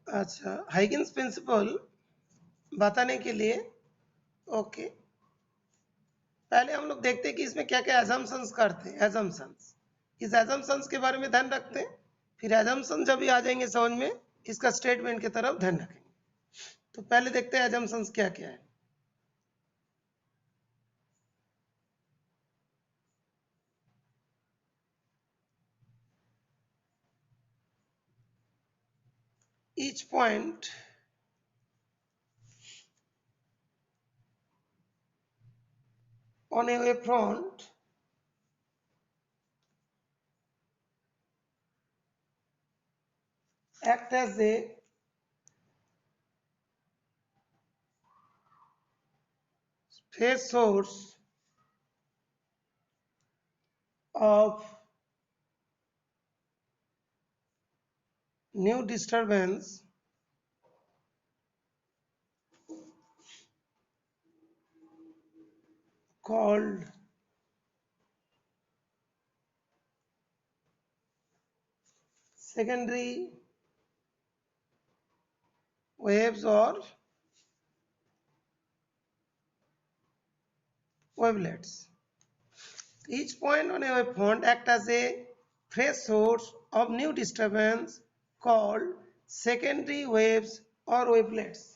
अच्छा, हाइगेन्स प्रिंसिपल बताने के लिए ओके, पहले हम लोग देखते हैं कि इसमें क्या क्या एजम्पशंस करते हैं। एजम्पशंस, इस एजम्पशंस के बारे में ध्यान रखते हैं, फिर एजम्पशन जब भी आ जाएंगे समझ में, इसका स्टेटमेंट की तरफ ध्यान रखेंगे। तो पहले देखते हैं एजम्पशंस क्या क्या है। each point on a wavefront act as a phase source of new disturbance called secondary waves or wavelets. Each point on a wavefront acts as a fresh source of new disturbance called secondary waves or wavelets.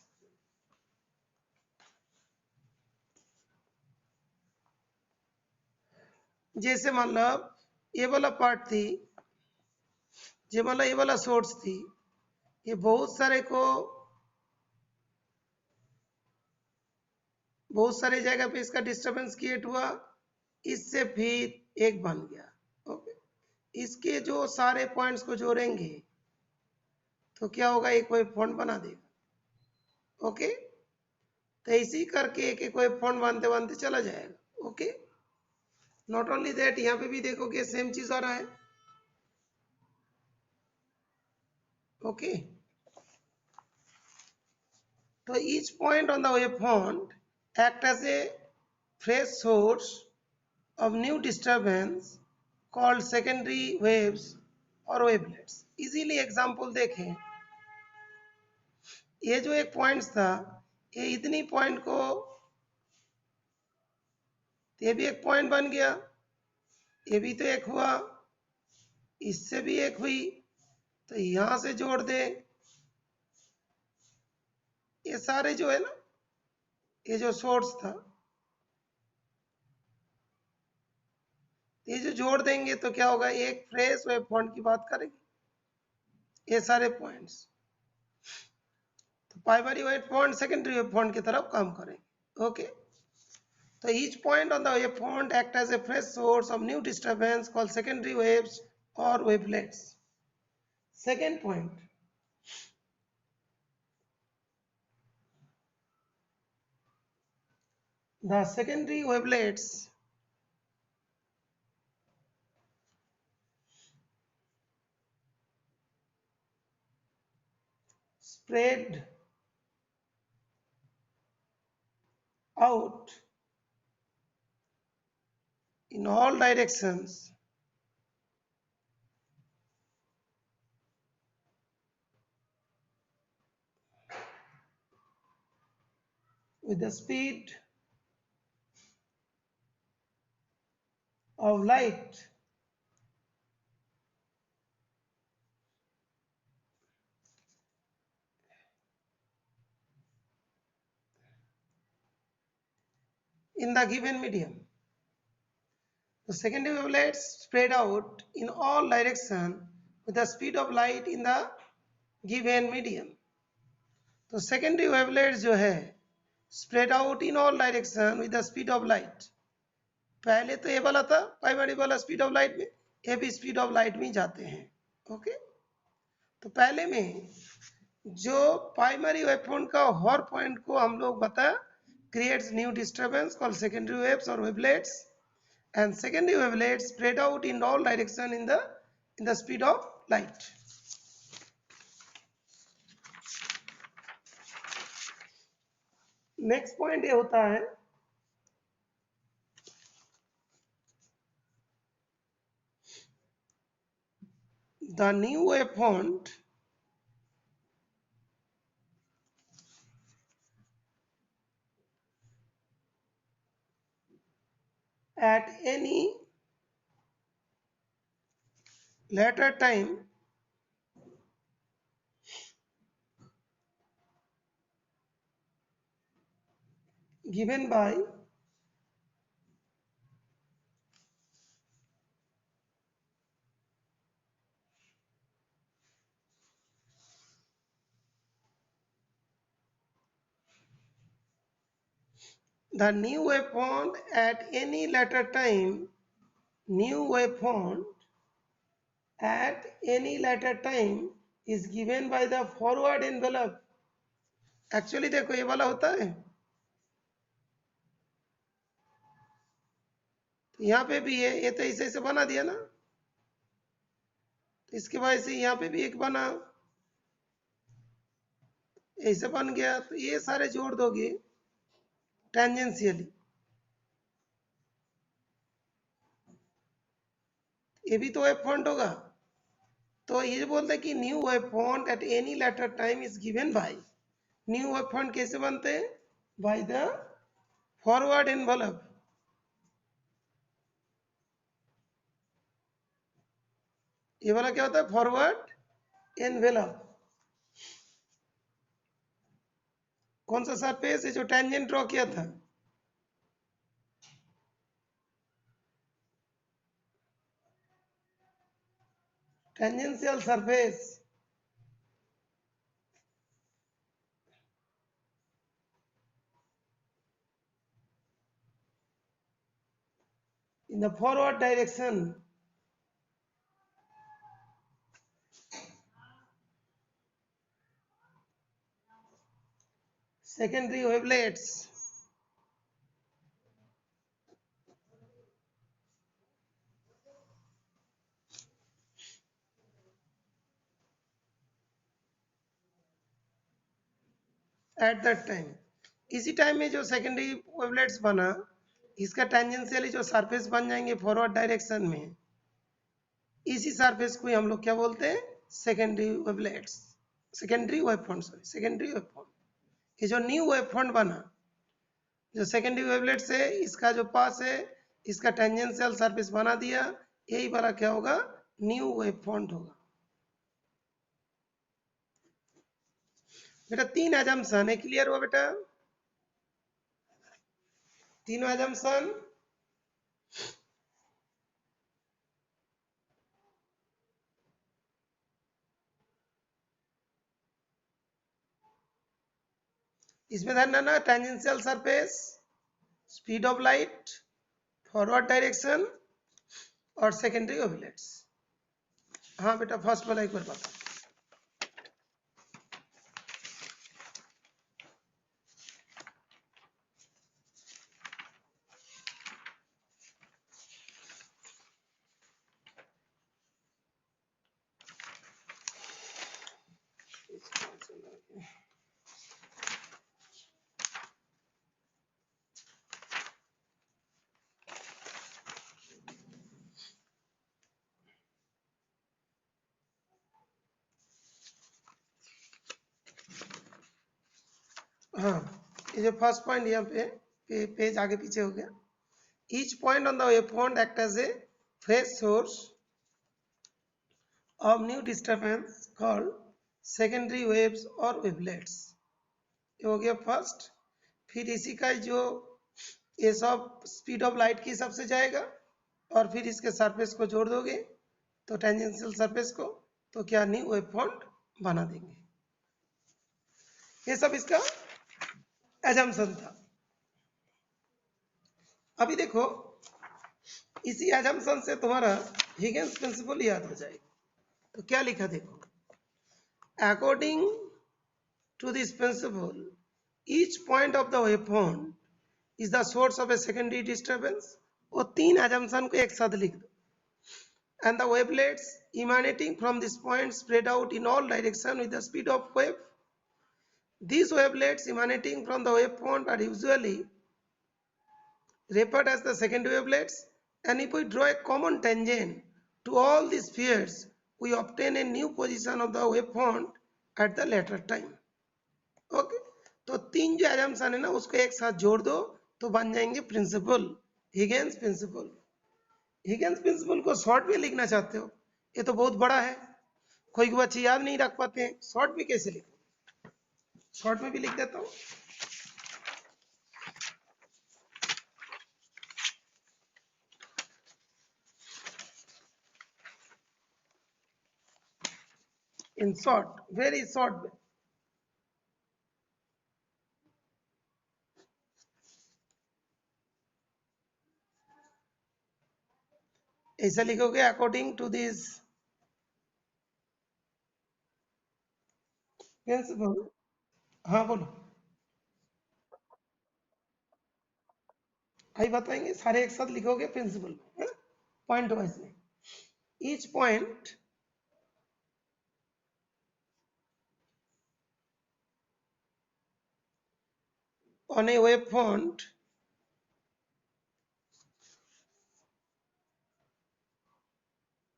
जैसे मतलब ये वाला part थी, ये वाला source थी, ये बहुत सारे जगह पे इसका डिस्टरबेंस क्रिएट हुआ, इससे फिर एक बन गया। ओके, इसके जो सारे पॉइंट्स को जोड़ेंगे तो क्या होगा, एक वेव फ्रंट बना देगा। ओके, तो इसी करके एक एक वेव फ्रंट बनते बनते चला जाएगा। ओके, नॉट ओनली दैट, यहाँ पे भी देखोगे सेम चीज आ रहा है। ओके, तो each point on the wave front act as a fresh source of new disturbance called secondary waves or wavelets. Easily example देखें, ये जो एक पॉइंट था, ये इतनी पॉइंट को, ये भी एक पॉइंट बन गया, ये भी तो एक हुआ, इससे भी एक हुई, तो यहां से जोड़ दे। ये सारे जो है ना, ये जो सोर्स था, ये जो जोड़ देंगे तो क्या होगा, एक फ्रेश वेव फ्रंट की बात करेगी। ये सारे पॉइंट्स तो primary wave front secondary wave front की तरफ काम करेंगे। Okay, so each point on the wavefront act as a fresh source of new disturbance called secondary waves or wavelets. Second point, the secondary wavelets spread out in all directions with the speed of light in the given medium. The secondary wavelets spread out in all directions with the speed of light in the given medium. तो secondary wavelets जो है spread out in all direction with the speed of light, पहले तो ये वाला था primary वाला speed of light में, ये भी स्पीड ऑफ लाइट में जाते हैं। ओके, तो पहले में जो प्राइमरी वेव फ्रंट का हर पॉइंट को हम लोग बताया creates new disturbance called secondary waves और wavelets, and secondary wavelets spread out in all direction in the speed of light. Next point ये होता है the new wave front at any later time given by the new wavefront at any later time, new wavefront at any later time is given by the forward envelope. Actually देखो ये वाला होता है, तो यहाँ पे भी है, ये तो ऐसे ऐसे बना दिया ना, तो इसके वजह से यहाँ पे भी एक बना, ऐसे बन गया, तो ये सारे जोड़ दोगे टेंजेंशियली, ये भी तो वेव फ्रंट होगा। तो ये बोलते हैं कि new wave front at any later time is given by, new wave front कैसे बनते हैं? By the forward envelope. ये वाला क्या होता है? Forward envelope. कौन सा सरफेस है जो टेंजेंट ड्रॉ किया था? Tangential surface in the forward direction. Secondary wavelets at that time, इसी टाइम में जो सेकेंडरी वेवलेट्स बना, इसका टेंजेंशियली जो सरफेस बन जाएंगे फॉरवर्ड डायरेक्शन में, इसी सरफेस को हम लोग क्या बोलते हैं? Secondary wavelets, secondary wavefront, sorry secondary wavefront. ये जो न्यू वेवफ्रंट बना, जो सेकेंडरी वेवलेट्स है, इसका जो पास है, इसका टेंजेंशियल सरफेस बना दिया, यही वाला क्या होगा? न्यू वेवफ्रंट होगा। बेटा तीन एजम्पशन है, क्लियर हुआ बेटा? तीनों एजम्पशन इसमें ध्यान रखना, tangential surface, speed of light, forward direction और सेकेंडरी वेवलेट्स। हाँ बेटा फर्स्ट वाला एक बार बता। हाँ, ये जो फर्स्ट पॉइंट यहाँ पे पेज आगे पीछे हो गया। Each point on the wavefront act as a fresh source of new disturbance called secondary waves और वेवलेट्स। ये हो गया फर्स्ट। फिर इसी का जो ये सब स्पीड ऑफ लाइट के हिसाब से जाएगा, और फिर इसके सरफेस को जोड़ दोगे तो टेंजेंशियल सरफेस को, तो क्या न्यू वेवफ्रंट बना देंगे। ये सब इसका एजम्पशन था। अभी देखो, इसी एजम्पशन से तुम्हारा हिगेंस प्रिंसिपल याद हो जाएगा। तो क्या लिखा देखो, according to this principle each point of the wavefront is the source of a secondary disturbance. वो तीन एजम्पशन को एक साथ लिख दो। And the wavelets emanating from this point spread out in all direction with the speed of wave. These wavelets emanating from the wavefront are usually referred as the secondary wavelets, and if we draw a common tangent to all these spheres, we obtain a new position of the wavefront at the later time. Okay, तो तीन जो assumption है ना, उसको एक साथ जोड़ दो तो बन जाएंगे प्रिंसिपल। हिगेन्स प्रिंसिपल। हिगेन्स प्रिंसिपल को शॉर्ट में लिखना चाहते हो, ये तो बहुत बड़ा है, कोई बच्चे याद नहीं रख पाते हैं, शॉर्ट में कैसे लिखो? शॉर्ट में भी लिख देता हूँ। इन शॉर्ट, वेरी शॉर्ट में। ऐसा लिखोगे अकॉर्डिंग टू दिस प्रिंसिपल। हाँ बोलो। आई बताएंगे, सारे एक साथ लिखोगे प्रिंसिपल में, पॉइंट वाइज में। Each point on a wave front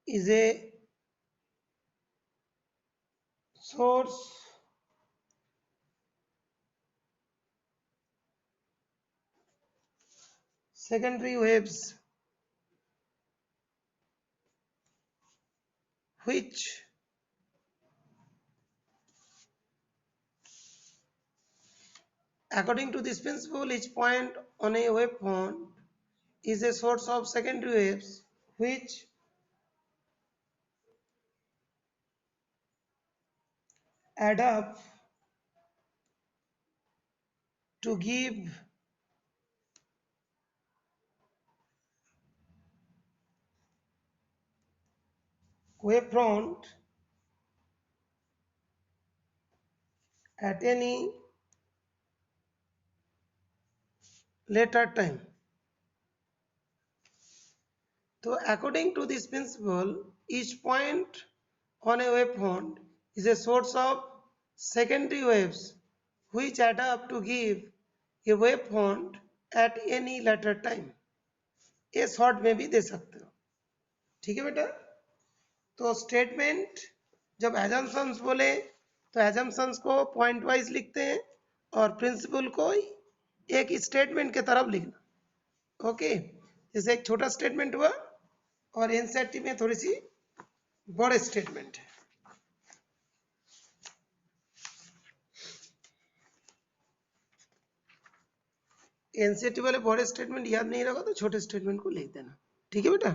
is a source secondary waves which according to this principle each point on a wave front is a source of secondary waves which add up to give wave front at any later time. So according to this principle, each point on a wavefront is a source of secondary waves which add up to give a wavefront at any later time. ये short में भी दे सकते हो, ठीक है बेटा। तो statement जब एजम्पशंस बोले तो एजम्पशंस को पॉइंट वाइज लिखते हैं और प्रिंसिपल को एक स्टेटमेंट के तरफ लिखना। ओके, जैसे एक छोटा स्टेटमेंट हुआ और एनसीईआरटी में थोड़ी सी बड़े स्टेटमेंट है। एनसीईआरटी वाले बड़े स्टेटमेंट याद नहीं रखा तो छोटे स्टेटमेंट को लिख देना, ठीक है बेटा।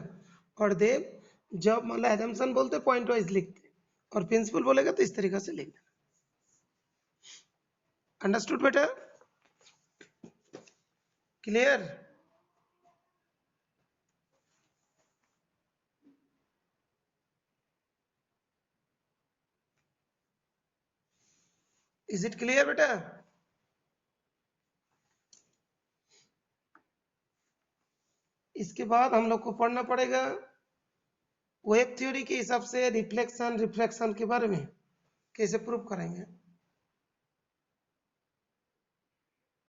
और देव जब मतलब एजम्पशन बोलते पॉइंट वाइज लिखते और प्रिंसिपल बोलेगा तो इस तरीके से लिख देना। अंडरस्टूड बेटा? क्लियर? इज इट क्लियर बेटा? इसके बाद हम लोग को पढ़ना पड़ेगा वेव थ्योरी के हिसाब से रिफ्लेक्शन रिफ्रैक्शन के बारे में कैसे प्रूव करेंगे।